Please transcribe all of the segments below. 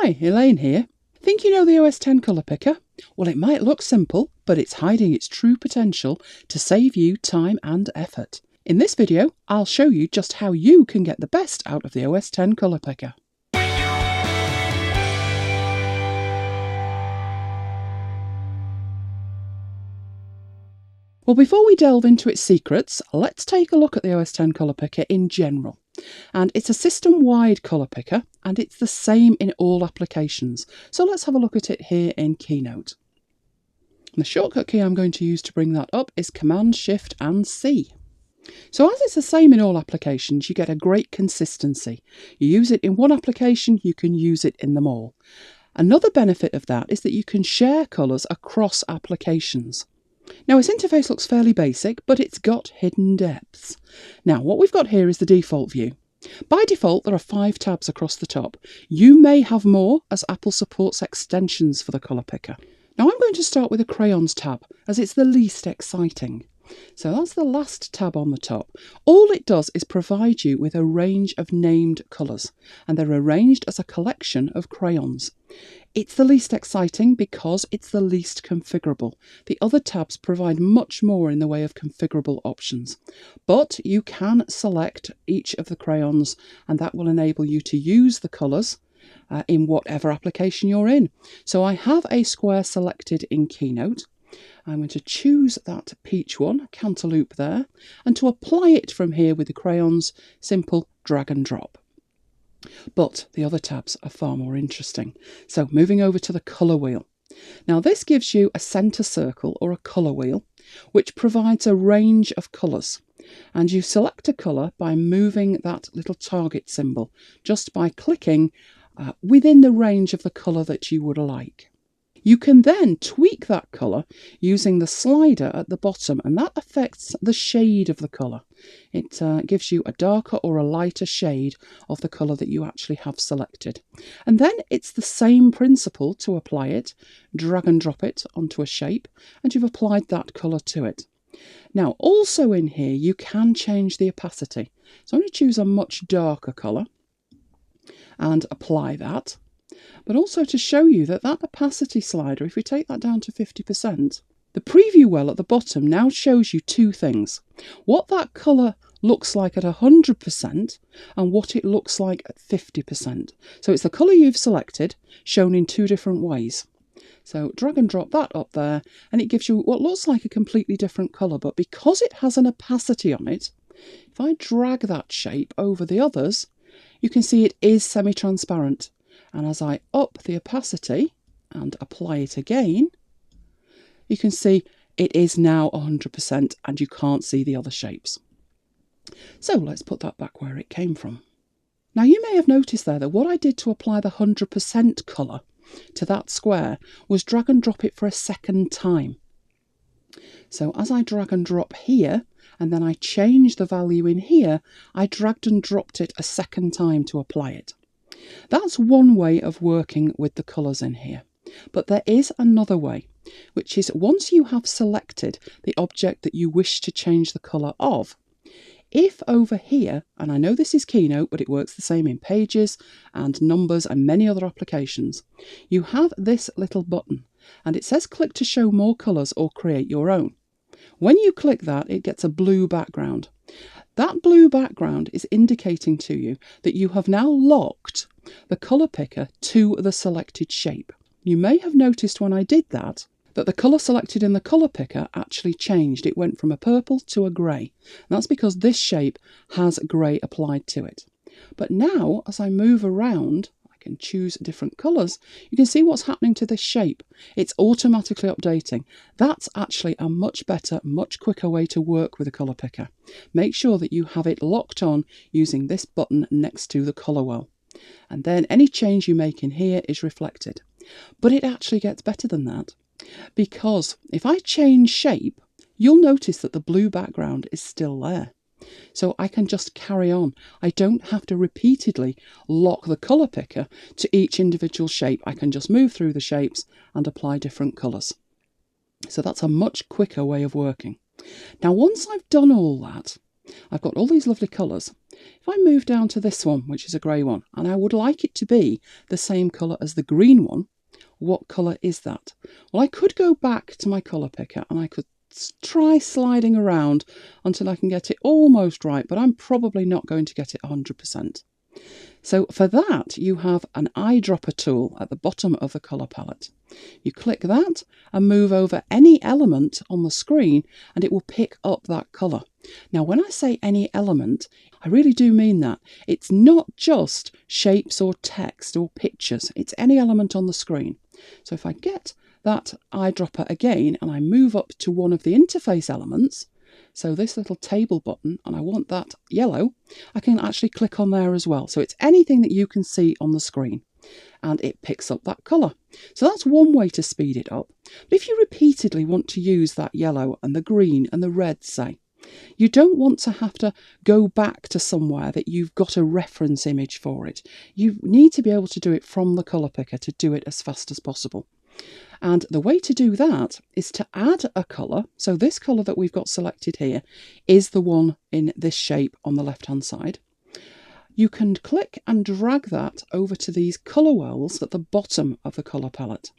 Hi, Elaine here. Think you know the OS X colour picker? Well, it might look simple, but it's hiding its true potential to save you time and effort. In this video, I'll show you just how you can get the best out of the OS X colour picker. Well, before we delve into its secrets, let's take a look at the OS X colour picker in general. And it's a system-wide colour picker, and it's the same in all applications. So let's have a look at it here in Keynote. And the shortcut key I'm going to use to bring that up is Command Shift and C. So as it's the same in all applications, you get a great consistency. You use it in one application, you can use it in them all. Another benefit of that is that you can share colours across applications. Now, its interface looks fairly basic, but it's got hidden depths. Now, what we've got here is the default view. By default, there are 5 tabs across the top. You may have more, as Apple supports extensions for the colour picker. Now, I'm going to start with the Crayons tab, as it's the least exciting. So that's the last tab on the top. All it does is provide you with a range of named colours, and they're arranged as a collection of crayons. It's the least exciting because it's the least configurable. The other tabs provide much more in the way of configurable options. But you can select each of the crayons, and that will enable you to use the colours in whatever application you're in. So I have a square selected in Keynote. I'm going to choose that peach one, cantaloupe there, and to apply it from here with the crayons, simple drag and drop. But the other tabs are far more interesting. So moving over to the colour wheel. Now this gives you a centre circle or a colour wheel, which provides a range of colours. And you select a colour by moving that little target symbol, just by clicking within the range of the colour that you would like. You can then tweak that colour using the slider at the bottom, and that affects the shade of the colour. It gives you a darker or a lighter shade of the colour that you actually have selected. And then it's the same principle to apply it. Drag and drop it onto a shape, and you've applied that colour to it. Now, also in here, you can change the opacity. So I'm going to choose a much darker colour and apply that. But also to show you that opacity slider, if we take that down to 50%, the preview well at the bottom now shows you 2 things. What that colour looks like at 100% and what it looks like at 50%. So it's the colour you've selected shown in 2 different ways. So drag and drop that up there, and it gives you what looks like a completely different colour. But because it has an opacity on it, if I drag that shape over the others, you can see it is semi-transparent. And as I up the opacity and apply it again, you can see it is now 100% and you can't see the other shapes. So let's put that back where it came from. Now you may have noticed there that what I did to apply the 100% colour to that square was drag and drop it for a second time. So as I drag and drop here, and then I change the value in here, I dragged and dropped it a second time to apply it. That's one way of working with the colours in here. But there is another way, which is once you have selected the object that you wish to change the colour of, if over here, and I know this is Keynote, but it works the same in Pages and Numbers and many other applications, you have this little button and it says click to show more colours or create your own. When you click that, it gets a blue background. That blue background is indicating to you that you have now locked the colour picker to the selected shape. You may have noticed when I did that the colour selected in the colour picker actually changed. It went from a purple to a grey. And that's because this shape has grey applied to it. But now, as I move around, I can choose different colours. You can see what's happening to this shape. It's automatically updating. That's actually a much better, much quicker way to work with a colour picker. Make sure that you have it locked on using this button next to the colour well. And then any change you make in here is reflected. But it actually gets better than that. Because if I change shape, you'll notice that the blue background is still there. So I can just carry on. I don't have to repeatedly lock the colour picker to each individual shape. I can just move through the shapes and apply different colours. So that's a much quicker way of working. Now, once I've done all that, I've got all these lovely colours. If I move down to this one, which is a grey one, and I would like it to be the same colour as the green one, what colour is that? Well, I could go back to my colour picker and I could try sliding around until I can get it almost right, but I'm probably not going to get it 100%. So for that, you have an eyedropper tool at the bottom of the colour palette. You click that and move over any element on the screen and it will pick up that colour. Now, when I say any element, I really do mean that. It's not just shapes or text or pictures. It's any element on the screen. So if I get that eyedropper again and I move up to one of the interface elements, so this little table button, and I want that yellow, I can actually click on there as well. So it's anything that you can see on the screen and it picks up that colour. So that's one way to speed it up. But if you repeatedly want to use that yellow and the green and the red, say, you don't want to have to go back to somewhere that you've got a reference image for it. You need to be able to do it from the colour picker to do it as fast as possible. And the way to do that is to add a colour. So this colour that we've got selected here is the one in this shape on the left hand side. You can click and drag that over to these colour wells at the bottom of the colour palette.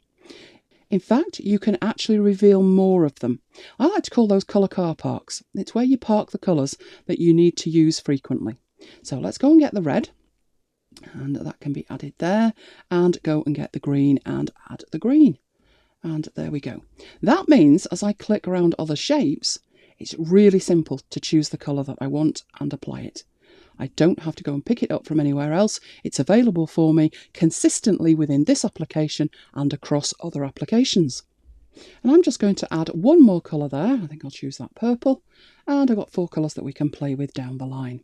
In fact, you can actually reveal more of them. I like to call those colour car parks. It's where you park the colours that you need to use frequently. So let's go and get the red. And that can be added there. And go and get the green and add the green. And there we go. That means as I click around other shapes, it's really simple to choose the colour that I want and apply it. I don't have to go and pick it up from anywhere else. It's available for me consistently within this application and across other applications. And I'm just going to add one more colour there. I think I'll choose that purple. And I've got 4 colours that we can play with down the line.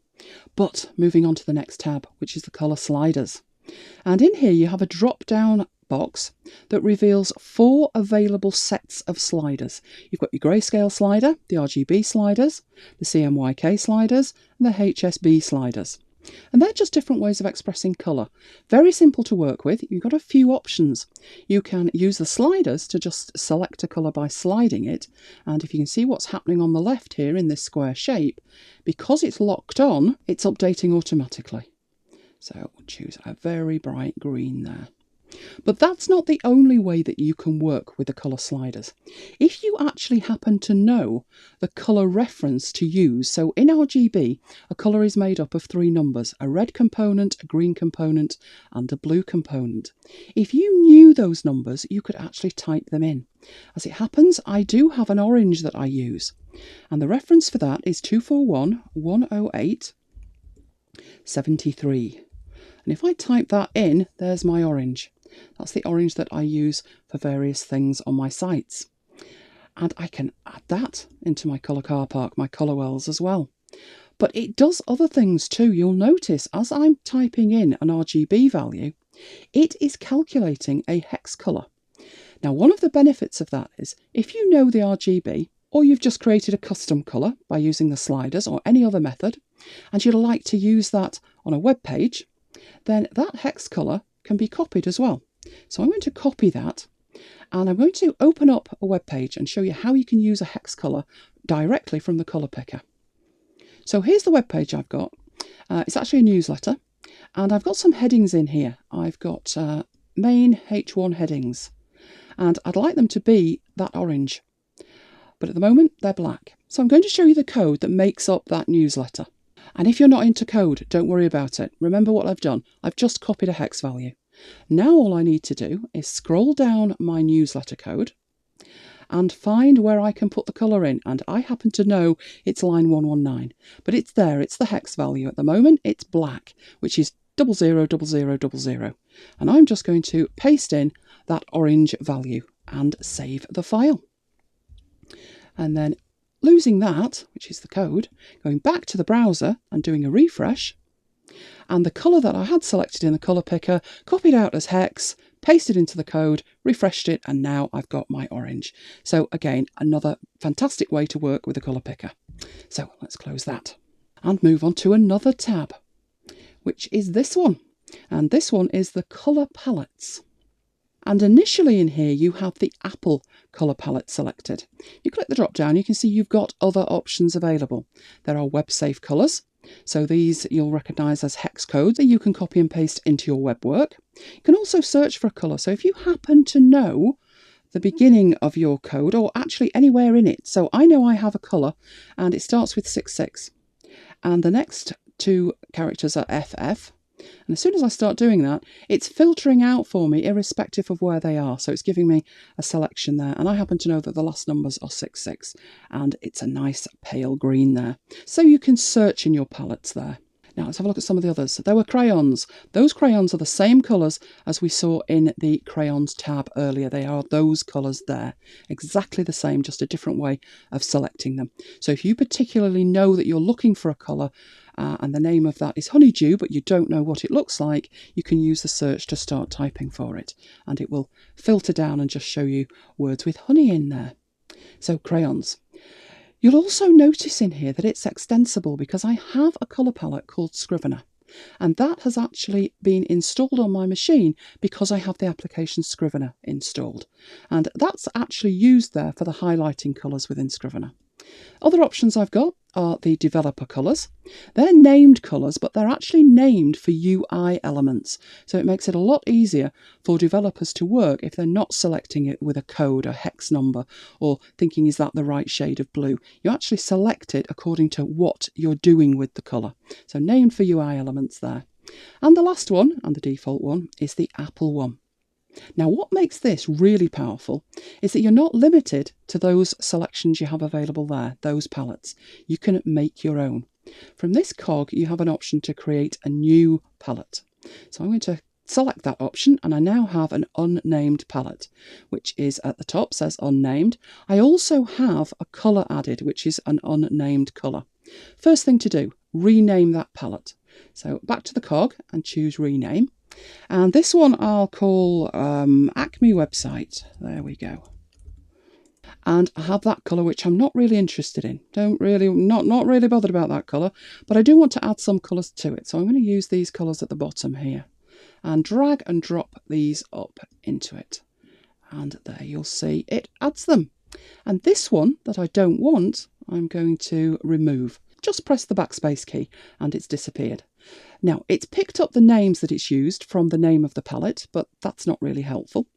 But moving on to the next tab, which is the colour sliders. And in here you have a drop-down box that reveals 4 available sets of sliders. You've got your grayscale slider, the RGB sliders, the CMYK sliders, and the HSB sliders. And they're just different ways of expressing colour. Very simple to work with. You've got a few options. You can use the sliders to just select a colour by sliding it. And if you can see what's happening on the left here in this square shape, because it's locked on, it's updating automatically. So we'll choose a very bright green there. But that's not the only way that you can work with the colour sliders. If you actually happen to know the colour reference to use, so in RGB, a colour is made up of 3 numbers, a red component, a green component, and a blue component. If you knew those numbers, you could actually type them in. As it happens, I do have an orange that I use, and the reference for that is 241-108-73. And if I type that in, there's my orange. That's the orange that I use for various things on my sites. And I can add that into my colour car park, my colour wells as well. But it does other things too. You'll notice as I'm typing in an RGB value, it is calculating a hex colour. Now, one of the benefits of that is if you know the RGB, or you've just created a custom colour by using the sliders or any other method, and you'd like to use that on a web page, then that hex colour can be copied as well. So I'm going to copy that and I'm going to open up a web page and show you how you can use a hex colour directly from the colour picker. So here's the web page I've got. It's actually a newsletter and I've got some headings in here. I've got main H1 headings and I'd like them to be that orange. But at the moment they're black. So I'm going to show you the code that makes up that newsletter. And if you're not into code, don't worry about it. Remember what I've done. I've just copied a hex value. Now all I need to do is scroll down my newsletter code and find where I can put the colour in. And I happen to know it's line 119, but it's there. It's the hex value. At the moment, it's black, which is 000000. And I'm just going to paste in that orange value and save the file. And then losing that, which is the code, going back to the browser and doing a refresh, and the colour that I had selected in the colour picker, copied out as hex, pasted into the code, refreshed it, and now I've got my orange. So again, another fantastic way to work with the colour picker. So let's close that and move on to another tab, which is this one. And this one is the colour palettes. And initially in here, you have the apple colour palette selected. You click the drop down, you can see you've got other options available. There are web safe colours. So these you'll recognise as hex code that you can copy and paste into your web work. You can also search for a colour. So if you happen to know the beginning of your code, or actually anywhere in it. So I know I have a colour and it starts with 66. And the next two characters are FF. And as soon as I start doing that, it's filtering out for me irrespective of where they are. So it's giving me a selection there. And I happen to know that the last numbers are 66. And it's a nice pale green there. So you can search in your palettes there. Now let's have a look at some of the others. There were crayons. Those crayons are the same colours as we saw in the crayons tab earlier. They are those colours there. Exactly the same, just a different way of selecting them. So if you particularly know that you're looking for a colour and the name of that is honeydew, but you don't know what it looks like, you can use the search to start typing for it. And it will filter down and just show you words with honey in there. So crayons. You'll also notice in here that it's extensible because I have a colour palette called Scrivener, and that has actually been installed on my machine because I have the application Scrivener installed, and that's actually used there for the highlighting colours within Scrivener. Other options I've got are the developer colours. They're named colours, but they're actually named for UI elements. So it makes it a lot easier for developers to work if they're not selecting it with a code, a hex number, or thinking, is that the right shade of blue? You actually select it according to what you're doing with the colour. So named for UI elements there. And the last one, and the default one, is the Apple one. Now, what makes this really powerful is that you're not limited to those selections you have available there, those palettes. You can make your own. From this cog, you have an option to create a new palette. So I'm going to select that option, and I now have an unnamed palette, which is at the top, says unnamed. I also have a colour added, which is an unnamed colour. First thing to do, rename that palette. So back to the cog and choose rename. And this one I'll call Acme website. There we go. And I have that colour, which I'm not really interested in. Not really bothered about that colour, but I do want to add some colours to it. So I'm going to use these colours at the bottom here and drag and drop these up into it. And there you'll see it adds them. And this one that I don't want, I'm going to remove. Just press the backspace key and it's disappeared. Now, it's picked up the names that it's used from the name of the palette, but that's not really helpful.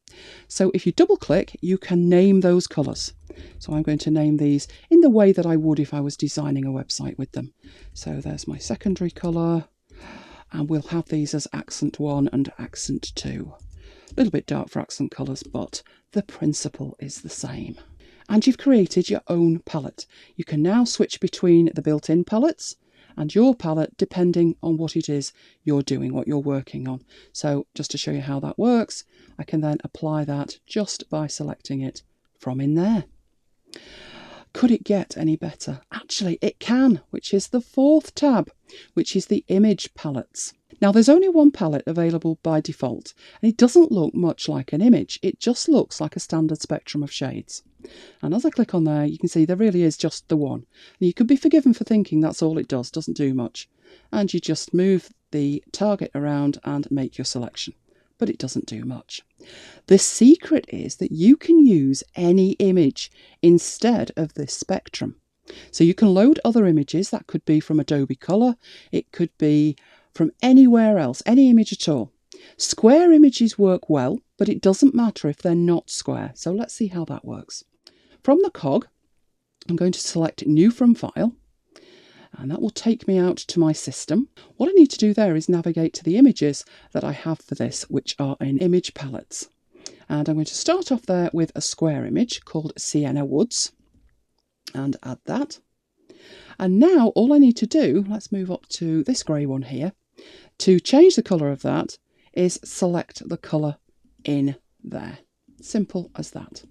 So if you double click, you can name those colours. So I'm going to name these in the way that I would if I was designing a website with them. So there's my secondary colour, and we'll have these as accent 1 and accent 2. A little bit dark for accent colours, but the principle is the same. And you've created your own palette. You can now switch between the built-in palettes and your palette depending on what it is you're doing, what you're working on. So just to show you how that works, I can then apply that just by selecting it from in there. Could it get any better? Actually, it can, which is the fourth tab, which is the image palettes. Now, there's only one palette available by default, and it doesn't look much like an image. It just looks like a standard spectrum of shades. And as I click on there, you can see there really is just the one. And you could be forgiven for thinking that's all it does, doesn't do much. And you just move the target around and make your selection. But it doesn't do much. The secret is that you can use any image instead of this spectrum. So you can load other images. That could be from Adobe Color. It could be from anywhere else, any image at all. Square images work well, but it doesn't matter if they're not square. So let's see how that works. From the cog, I'm going to select New from File, and that will take me out to my system. What I need to do there is navigate to the images that I have for this, which are in image palettes. And I'm going to start off there with a square image called Sienna Woods and add that. And now all I need to do, let's move up to this grey one here, to change the colour of that is select the colour in there. Simple as that.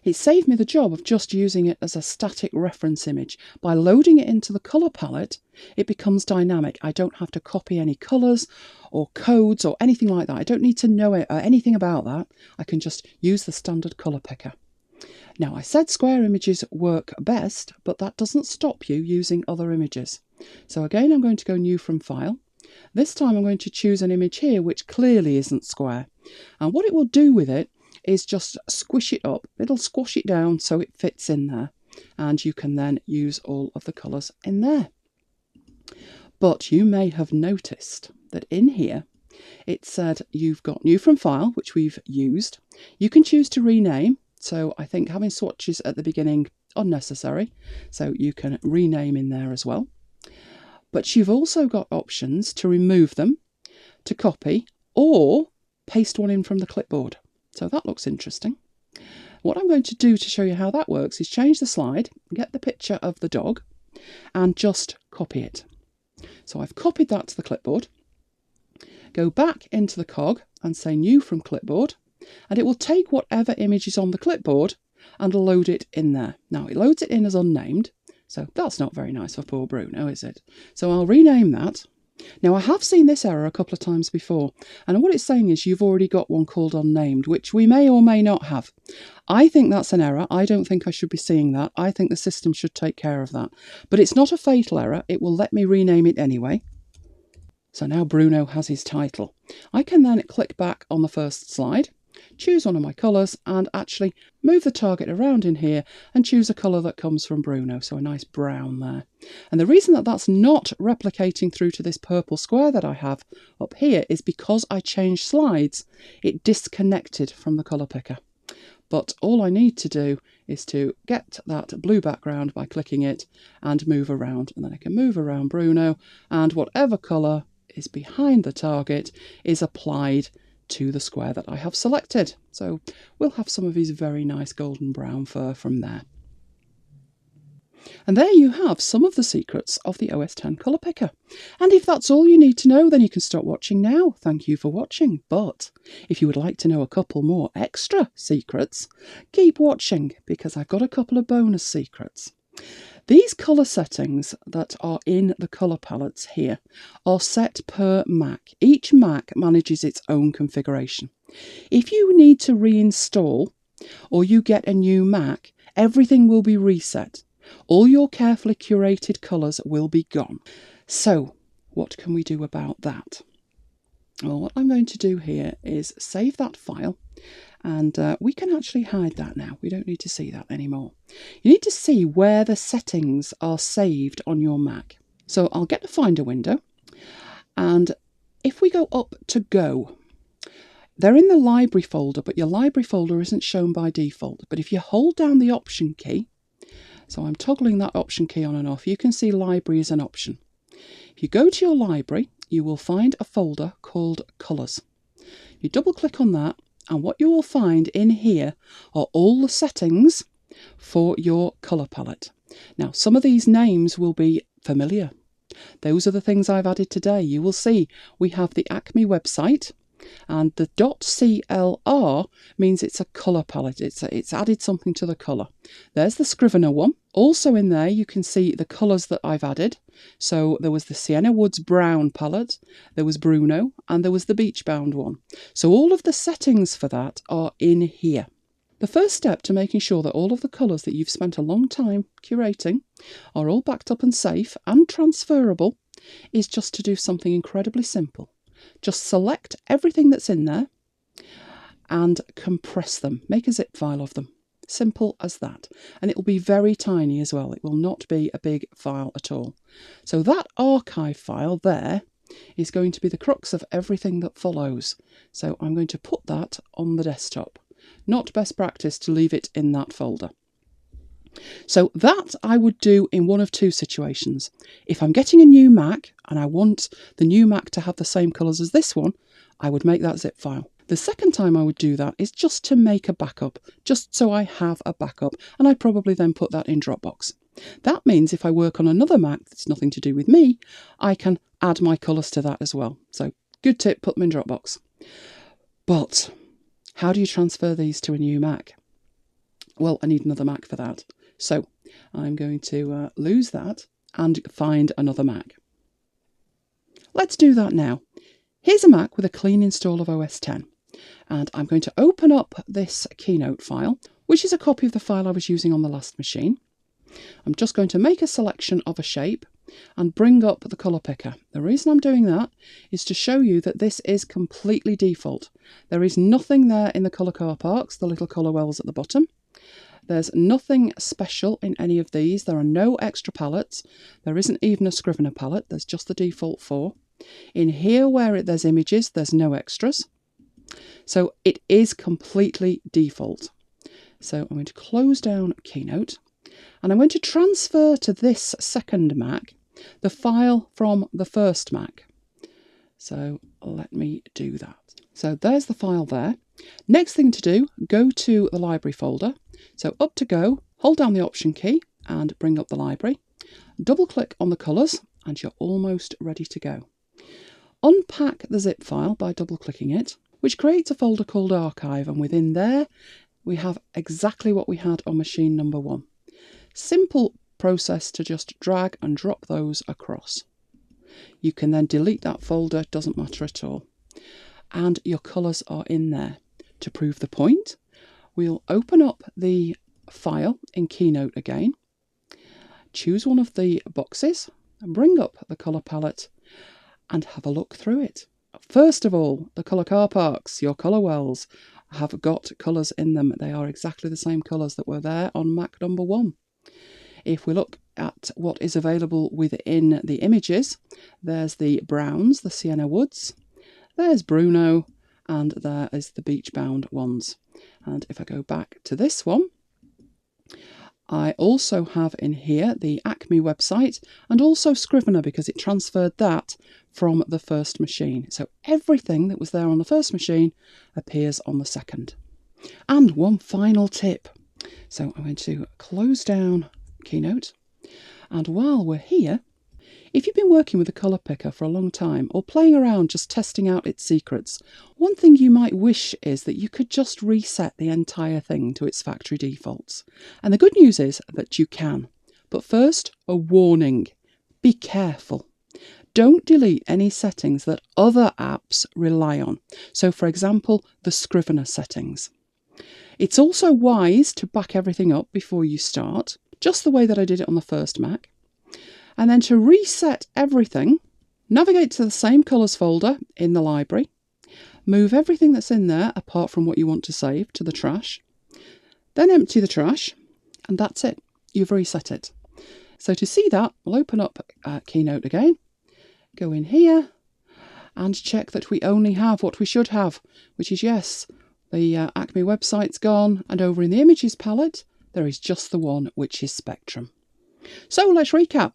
It saved me the job of just using it as a static reference image. By loading it into the colour palette, it becomes dynamic. I don't have to copy any colours or codes or anything like that. I don't need to know anything about that. I can just use the standard colour picker. Now, I said square images work best, but that doesn't stop you using other images. So again, I'm going to go New from File. This time I'm going to choose an image here which clearly isn't square. And what it will do with it is just squish it up. It'll squash it down so it fits in there. And you can then use all of the colours in there. But you may have noticed that in here it said you've got new from file, which we've used. You can choose to rename. So I think having swatches at the beginning, unnecessary. So you can rename in there as well. But you've also got options to remove them, to copy, or paste one in from the clipboard. So that looks interesting. What I'm going to do to show you how that works is change the slide, get the picture of the dog, and just copy it. So I've copied that to the clipboard. Go back into the cog and say new from clipboard, and it will take whatever image is on the clipboard and load it in there. Now it loads it in as unnamed, so that's not very nice for poor Bruno, is it? So I'll rename that. Now I have seen this error a couple of times before, and what it's saying is you've already got one called unnamed, which we may or may not have. I think that's an error. I don't think I should be seeing that. I think the system should take care of that. But it's not a fatal error. It will let me rename it anyway. So now Bruno has his title. I can then click back on the first slide, choose one of my colours, and actually move the target around in here and choose a colour that comes from Bruno, so a nice brown there. And the reason that that's not replicating through to this purple square that I have up here is because I changed slides, it disconnected from the colour picker. But all I need to do is to get that blue background by clicking it and move around, and then I can move around Bruno, and whatever colour is behind the target is applied to the square that I have selected. So we'll have some of his very nice golden brown fur from there. And there you have some of the secrets of the OS X colour picker. And if that's all you need to know, then you can stop watching now. Thank you for watching. But if you would like to know a couple more extra secrets, keep watching, because I've got a couple of bonus secrets. These colour settings that are in the colour palettes here are set per Mac. Each Mac manages its own configuration. If you need to reinstall or you get a new Mac, everything will be reset. All your carefully curated colours will be gone. So what can we do about that? Well, what I'm going to do here is save that file, and we can actually hide that now. We don't need to see that anymore. You need to see where the settings are saved on your Mac. So I'll get the Finder window, and if we go up to Go, they're in the library folder, but your library folder isn't shown by default. But if you hold down the Option key, so I'm toggling that Option key on and off, you can see Library is an option. If you go to your library, you will find a folder called Colours. You double click on that, and what you will find in here are all the settings for your colour palette. Now, some of these names will be familiar. Those are the things I've added today. You will see we have the Acme website, and the .clr means it's a colour palette. It's added something to the colour. There's the Scrivener one. Also in there you can see the colours that I've added. So there was the Sienna Woods Brown palette, there was Bruno, and there was the Beach Bound one. So all of the settings for that are in here. The first step to making sure that all of the colours that you've spent a long time curating are all backed up and safe and transferable is just to do something incredibly simple. Just select everything that's in there and compress them. Make a zip file of them. Simple as that. And it will be very tiny as well. It will not be a big file at all. So that archive file there is going to be the crux of everything that follows. So I'm going to put that on the desktop. Not best practice to leave it in that folder. So that I would do in one of two situations. If I'm getting a new Mac and I want the new Mac to have the same colours as this one, I would make that zip file. The second time I would do that is just to make a backup, just so I have a backup, and I probably then put that in Dropbox. That means if I work on another Mac that's nothing to do with me, I can add my colours to that as well. So good tip, put them in Dropbox. But how do you transfer these to a new Mac? Well, I need another Mac for that. So I'm going to lose that and find another Mac. Let's do that now. Here's a Mac with a clean install of OS X. And I'm going to open up this Keynote file, which is a copy of the file I was using on the last machine. I'm just going to make a selection of a shape. and bring up the colour picker. The reason I'm doing that is to show you that this is completely default. There is nothing there in the colour car parks, the little colour wells at the bottom. There's nothing special in any of these. There are no extra palettes. There isn't even a Scrivener palette. There's just the default 4. In here where there's images, there's no extras. So it is completely default. So I'm going to close down Keynote and I'm going to transfer to this second Mac the file from the first Mac. So let me do that. So there's the file there. Next thing to do, go to the library folder. So up to go, hold down the Option key and bring up the library. Double click on the colours and you're almost ready to go. Unpack the zip file by double clicking it, which creates a folder called Archive, and within there we have exactly what we had on machine number 1. Simple process to just drag and drop those across. You can then delete that folder, doesn't matter at all. And your colours are in there. To prove the point, we'll open up the file in Keynote again, choose one of the boxes and bring up the colour palette and have a look through it. First of all, the colour car parks, your colour wells, have got colours in them. They are exactly the same colours that were there on Mac number 1. If we look at what is available within the images, there's the browns, the sienna woods, there's Bruno, and there is the beach bound ones. And if I go back to this one, I also have in here the Acme website and also Scrivener, because it transferred that from the first machine. So everything that was there on the first machine appears on the second. And one final tip. So I'm going to close down Keynote. And while we're here, if you've been working with a colour picker for a long time or playing around just testing out its secrets, one thing you might wish is that you could just reset the entire thing to its factory defaults. And the good news is that you can. But first, a warning. Be careful. Don't delete any settings that other apps rely on. So for example, the Scrivener settings. It's also wise to back everything up before you start, just the way that I did it on the first Mac. And then to reset everything, navigate to the same colours folder in the library, move everything that's in there apart from what you want to save to the trash, then empty the trash, and that's it. You've reset it. So to see that, we'll open up Keynote again, go in here, and check that we only have what we should have, which is yes, the Acme website's gone, and over in the Images palette, there is just the one, which is Spectrum. So let's recap.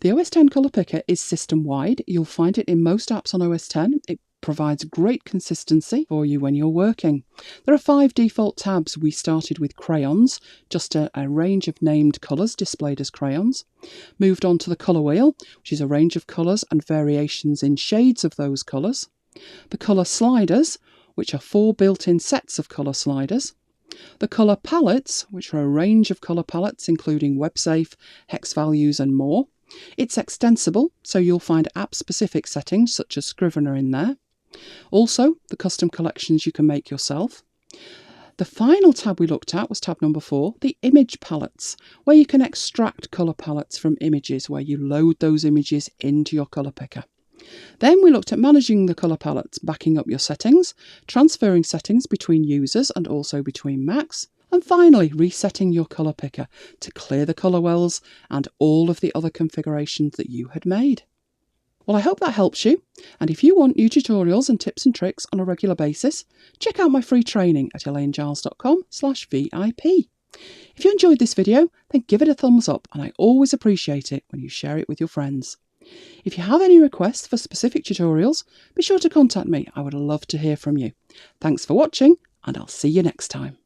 The OS X colour picker is system-wide. You'll find it in most apps on OS X. It provides great consistency for you when you're working. There are 5 default tabs. We started with crayons, just a range of named colours displayed as crayons. Moved on to the colour wheel, which is a range of colours and variations in shades of those colours. The colour sliders, which are 4 built-in sets of colour sliders. The colour palettes, which are a range of colour palettes including WebSafe, hex values and more. It's extensible, so you'll find app-specific settings such as Scrivener in there. Also, the custom collections you can make yourself. The final tab we looked at was tab number 4, the image palettes, where you can extract colour palettes from images, where you load those images into your colour picker. Then we looked at managing the colour palettes, backing up your settings, transferring settings between users and also between Macs, and finally resetting your colour picker to clear the colour wells and all of the other configurations that you had made. Well, I hope that helps you, and if you want new tutorials and tips and tricks on a regular basis, check out my free training at elainegiles.com/VIP. If you enjoyed this video, then give it a thumbs up, and I always appreciate it when you share it with your friends. If you have any requests for specific tutorials, be sure to contact me. I would love to hear from you. Thanks for watching, and I'll see you next time.